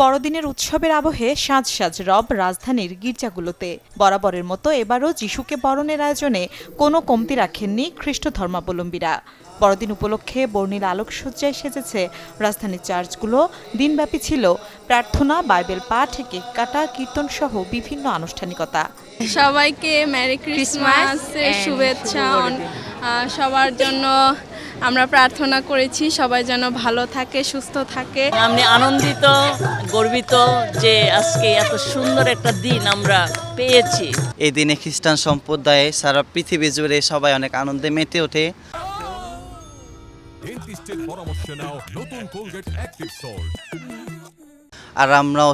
বড়দিনের উৎসবের আবহে সাজ সাজ রব রাজধানীর গির্জাগুলোতে। বরাবরের মতো এবারও যিশুকে বরণের আয়োজনে কোনো কমতি রাখেননি খ্রিস্ট ধর্মাবলম্বীরা। বড়দিন উপলক্ষে বর্ণিল আলোকসজ্জায় সেজেছে রাজধানীর চার্চগুলো। দিনব্যাপী ছিল প্রার্থনা, বাইবেল পাঠ, কেক কাটা, কীর্তন সহ বিভিন্ন আনুষ্ঠানিকতা। সবাইকে মেরি ক্রিসমাসের শুভেচ্ছা। সবার জন্য আমরা প্রার্থনা করেছি সবাই যেন ভালো থাকে, সুস্থ থাকে। আমি আনন্দিত, গর্বিত যে আজকে এত সুন্দর একটা দিন আমরা পেয়েছি। এই দিনে খ্রিস্টান সম্প্রদায়ে সারা পৃথিবী জুড়ে সবাই অনেক আনন্দে মেতে ওঠে। আর আমরাও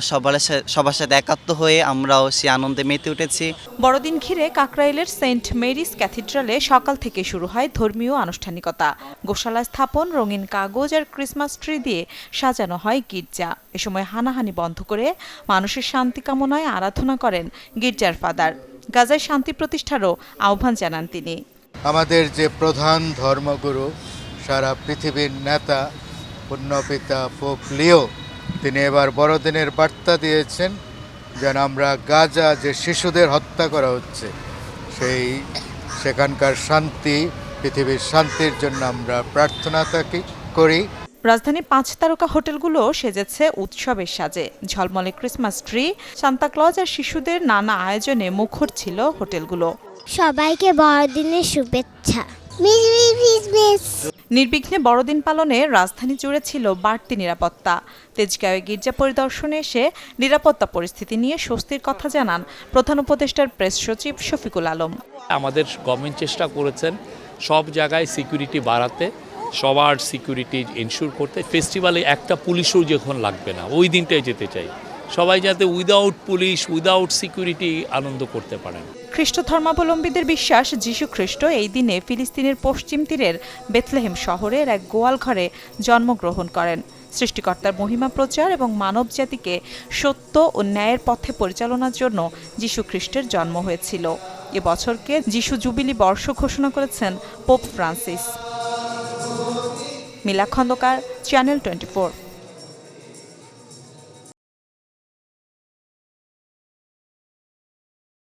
সবার সাথে একাত্ম হয়ে আমরাও সে আনন্দে মেতে উঠেছি। বড়দিন ঘিরে কাকরাইলের সেন্ট মেরিস ক্যাথিড্রালে সকাল থেকে শুরু হয় ধর্মীয় আনুষ্ঠানিকতা। গোশালা স্থাপন, রঙিন কাগজ আর ক্রিসমাস ট্রি দিয়ে সাজানো হয় গির্জা। এ সময় হানাহানি বন্ধ করে মানুষের শান্তি কামনায় আরাধনা করেন গির্জার ফাদার। গাজায় শান্তি প্রতিষ্ঠারও আহ্বান জানান তিনি। আমাদের যে প্রধান ধর্মগুরু, সারা পৃথিবীর নেতা, পুণ্যপিতা পোপ লিও, তিনি এবার বড়দিনের বার্তা দিয়েছেন যেন আমরা গাজা যে শিশুদের হত্যা করা হচ্ছে সেখানকার শান্তি, পৃথিবীর শান্তির জন্য আমরা প্রার্থনা করি। রাজধানীর 5 তারকা হোটেলগুলো সেজেছে উৎসবের সাজে। ঝলমলে ক্রিসমাস ট্রি, সান্তাক্লজ আর শিশুদের নানা আয়োজনে মুখর ছিল হোটেলগুলো। সবাইকে বড়দিনের শুভেচ্ছা। নির্বিঘ্নে বড়দিন পালনে রাজধানী জুড়ে ছিল বাড়তি নিরাপত্তা। তেজগাঁওয়ে গির্জা পরিদর্শনে এসে নিরাপত্তা পরিস্থিতি নিয়ে স্বস্তির কথা জানান প্রধান উপদেষ্টার প্রেস সচিব শফিকুল আলম। আমাদের গভর্নমেন্ট চেষ্টা করেছেন সব জায়গায় সিকিউরিটি বাড়াতে, সবার সিকিউরিটি এনশিওর করতে। ফেস্টিভ্যালে একটা পুলিশও যখন লাগবে না, ওই দিনটাই যেতে চাই সবাই যাতে উইদাউট পুলিশ, উইদাউট সিকিউরিটি আনন্দ করতে পারেন। খ্রিস্ট ধর্মাবলম্বীদের বিশ্বাস, যীশু খ্রিস্ট এই দিনে ফিলিস্তিনের পশ্চিম তীরের বেথলেহেম শহরের এক গোয়াল ঘরে জন্মগ্রহণ করেন। সৃষ্টিকর্তার মহিমা প্রচার এবং মানব জাতিকে সত্য ও ন্যায়ের পথে পরিচালনার জন্য যীশু খ্রিস্টের জন্ম হয়েছিল। এ বছরকে যীশু জুবিলি বর্ষ ঘোষণা করেছেন পোপ ফ্রান্সিস। মিলা খন্দকার, চ্যানেল 24।